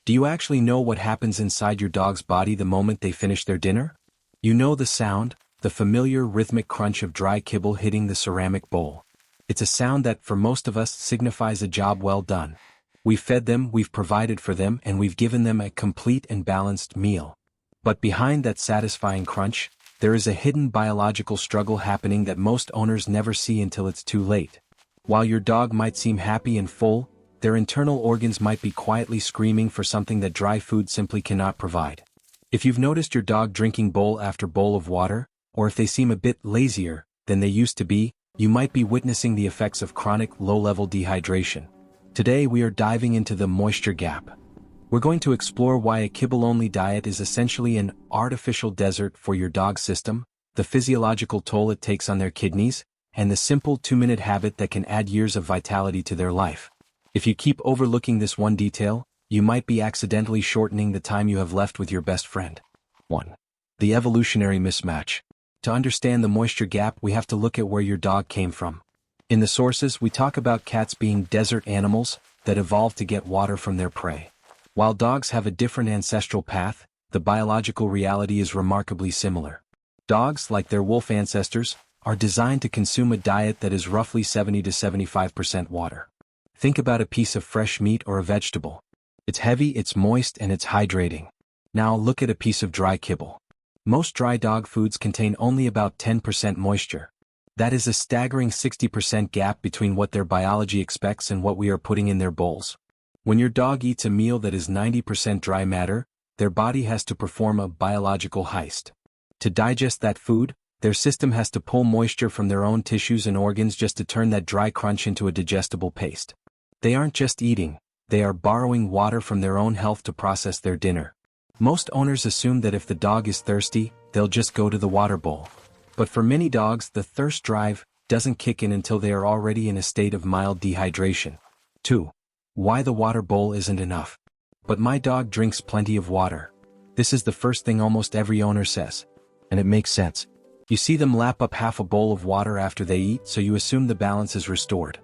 Do you actually know what happens inside your dog's body the moment they finish their dinner? You know the sound, the familiar rhythmic crunch of dry kibble hitting the ceramic bowl. It's a sound that, for most of us, signifies a job well done. We've fed them, we've provided for them, and we've given them a complete and balanced meal. But behind that satisfying crunch, there is a hidden biological struggle happening that most owners never see until it's too late. While your dog might seem happy and full, their internal organs might be quietly screaming for something that dry food simply cannot provide. If you've noticed your dog drinking bowl after bowl of water, or if they seem a bit lazier than they used to be, you might be witnessing the effects of chronic low-level dehydration. Today we are diving into the moisture gap. We're going to explore why a kibble-only diet is essentially an artificial desert for your dog's system, the physiological toll it takes on their kidneys, and the simple 2-minute habit that can add years of vitality to their life. If you keep overlooking this one detail, you might be accidentally shortening the time you have left with your best friend. 1. The evolutionary mismatch. To understand the moisture gap, we have to look at where your dog came from. In the sources, we talk about cats being desert animals that evolved to get water from their prey. While dogs have a different ancestral path, the biological reality is remarkably similar. Dogs, like their wolf ancestors, are designed to consume a diet that is roughly 70 to 75% water. Think about a piece of fresh meat or a vegetable. It's heavy, it's moist, and it's hydrating. Now look at a piece of dry kibble. Most dry dog foods contain only about 10% moisture. That is a staggering 60% gap between what their biology expects and what we are putting in their bowls. When your dog eats a meal that is 90% dry matter, their body has to perform a biological heist. To digest that food, their system has to pull moisture from their own tissues and organs just to turn that dry crunch into a digestible paste. They aren't just eating, they are borrowing water from their own health to process their dinner. Most owners assume that if the dog is thirsty, they'll just go to the water bowl. But for many dogs, the thirst drive doesn't kick in until they are already in a state of mild dehydration. 2. Why the water bowl isn't enough. But my dog drinks plenty of water. This is the first thing almost every owner says. And it makes sense. You see them lap up half a bowl of water after they eat, so you assume the balance is restored.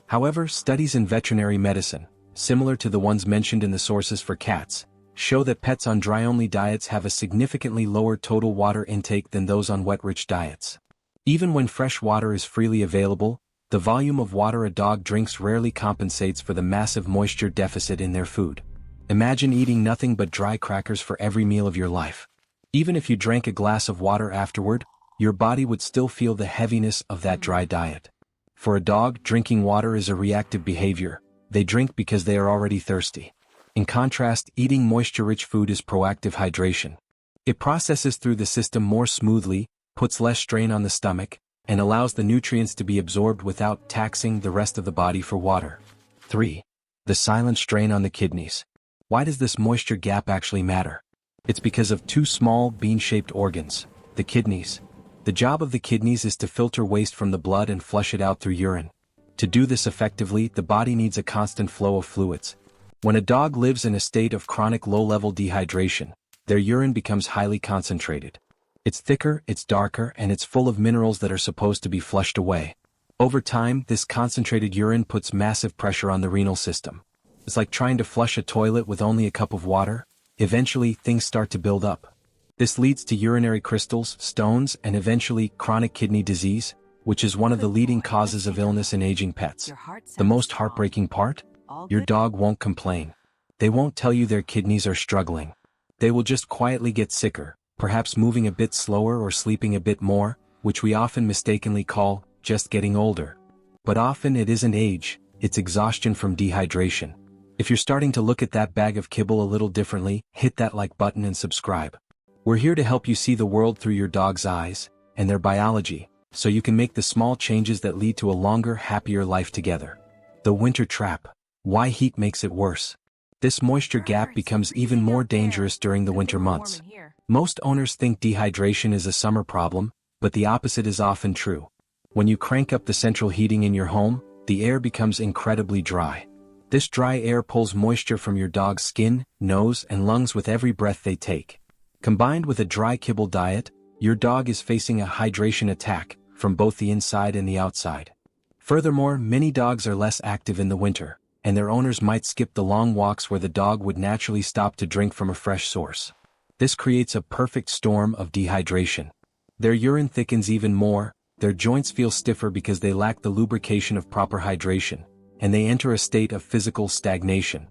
However, studies in veterinary medicine, similar to the ones mentioned in the sources for cats, show that pets on dry-only diets have a significantly lower total water intake than those on wet-rich diets. Even when fresh water is freely available, the volume of water a dog drinks rarely compensates for the massive moisture deficit in their food. Imagine eating nothing but dry crackers for every meal of your life. Even if you drank a glass of water afterward, your body would still feel the heaviness of that dry diet. For a dog, drinking water is a reactive behavior. They drink because they are already thirsty. In contrast, eating moisture-rich food is proactive hydration. It processes through the system more smoothly, puts less strain on the stomach, and allows the nutrients to be absorbed without taxing the rest of the body for water. 3. The silent strain on the kidneys. Why does this moisture gap actually matter? It's because of two small, bean-shaped organs, the kidneys. The job of the kidneys is to filter waste from the blood and flush it out through urine. To do this effectively, the body needs a constant flow of fluids. When a dog lives in a state of chronic low-level dehydration, their urine becomes highly concentrated. It's thicker, it's darker, and it's full of minerals that are supposed to be flushed away. Over time, this concentrated urine puts massive pressure on the renal system. It's like trying to flush a toilet with only a cup of water. Eventually, things start to build up. This leads to urinary crystals, stones, and eventually chronic kidney disease, which is one of the leading causes of illness in aging pets. The most heartbreaking part? Your dog won't complain. They won't tell you their kidneys are struggling. They will just quietly get sicker, perhaps moving a bit slower or sleeping a bit more, which we often mistakenly call just getting older. But often it isn't age, it's exhaustion from dehydration. If you're starting to look at that bag of kibble a little differently, hit that like button and subscribe. We're here to help you see the world through your dog's eyes and their biology, so you can make the small changes that lead to a longer, happier life together. The winter trap. Why heat makes it worse. This moisture gap becomes even more dangerous during the winter months. Most owners think dehydration is a summer problem, but the opposite is often true. When you crank up the central heating in your home, the air becomes incredibly dry. This dry air pulls moisture from your dog's skin, nose, and lungs with every breath they take. Combined with a dry kibble diet, your dog is facing a hydration attack from both the inside and the outside. Furthermore, many dogs are less active in the winter. and their owners might skip the long walks where the dog would naturally stop to drink from a fresh source. This creates a perfect storm of dehydration. Their urine thickens even more, their joints feel stiffer because they lack the lubrication of proper hydration, and they enter a state of physical stagnation.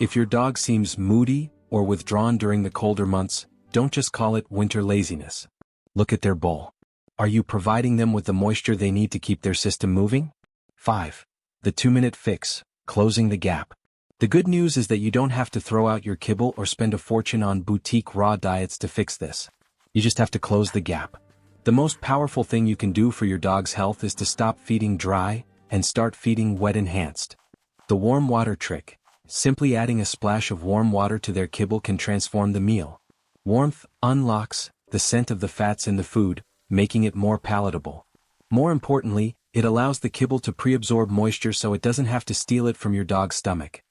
If your dog seems moody or withdrawn during the colder months, don't just call it winter laziness. Look at their bowl. Are you providing them with the moisture they need to keep their system moving? 5. The 2-minute fix, closing the gap. The good news is that you don't have to throw out your kibble or spend a fortune on boutique raw diets to fix this. You just have to close the gap. The most powerful thing you can do for your dog's health is to stop feeding dry and start feeding wet enhanced. The warm water trick. Simply adding a splash of warm water to their kibble can transform the meal. Warmth unlocks the scent of the fats in the food, making it more palatable. More importantly, it allows the kibble to pre-absorb moisture so it doesn't have to steal it from your dog's stomach.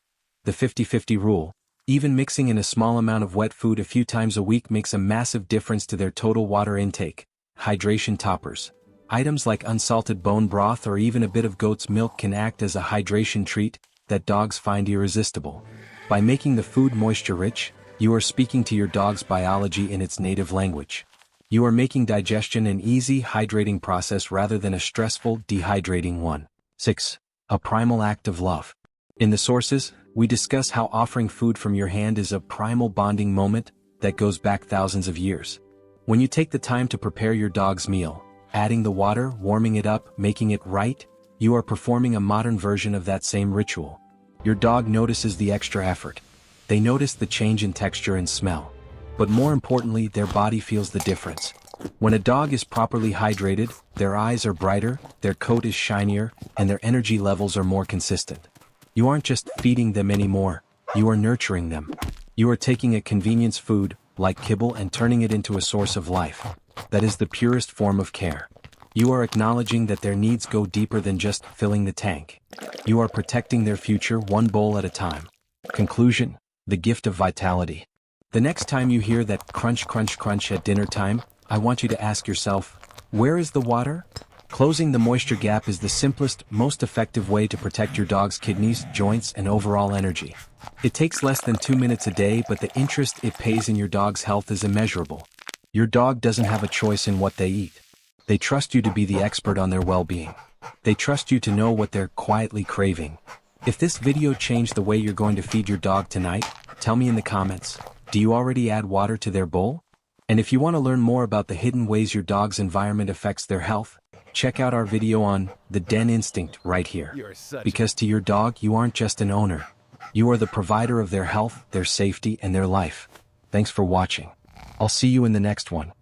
The 50-50 rule. Even mixing in a small amount of wet food a few times a week makes a massive difference to their total water intake. Hydration toppers. Items like unsalted bone broth or even a bit of goat's milk can act as a hydration treat that dogs find irresistible. By making the food moisture-rich, you are speaking to your dog's biology in its native language. You are making digestion an easy, hydrating process rather than a stressful, dehydrating one. 6. A primal act of love. In the sources, we discuss how offering food from your hand is a primal bonding moment that goes back thousands of years. When you take the time to prepare your dog's meal, adding the water, warming it up, making it right, you are performing a modern version of that same ritual. Your dog notices the extra effort. They notice the change in texture and smell. But more importantly, their body feels the difference. When a dog is properly hydrated, their eyes are brighter, their coat is shinier, and their energy levels are more consistent. You aren't just feeding them anymore, you are nurturing them. You are taking a convenience food, like kibble, and turning it into a source of life. That is the purest form of care. You are acknowledging that their needs go deeper than just filling the tank. You are protecting their future one bowl at a time. Conclusion: the gift of vitality. The next time you hear that crunch crunch crunch at dinner time, I want you to ask yourself, where is the water? Closing the moisture gap is the simplest, most effective way to protect your dog's kidneys, joints, and overall energy. It takes less than 2 minutes a day, but the interest it pays in your dog's health is immeasurable. Your dog doesn't have a choice in what they eat. They trust you to be the expert on their well-being. They trust you to know what they're quietly craving. If this video changed the way you're going to feed your dog tonight, tell me in the comments. Do you already add water to their bowl? And if you want to learn more about the hidden ways your dog's environment affects their health, check out our video on the Den Instinct right here. Because to your dog, you aren't just an owner. You are the provider of their health, their safety, and their life. Thanks for watching. I'll see you in the next one.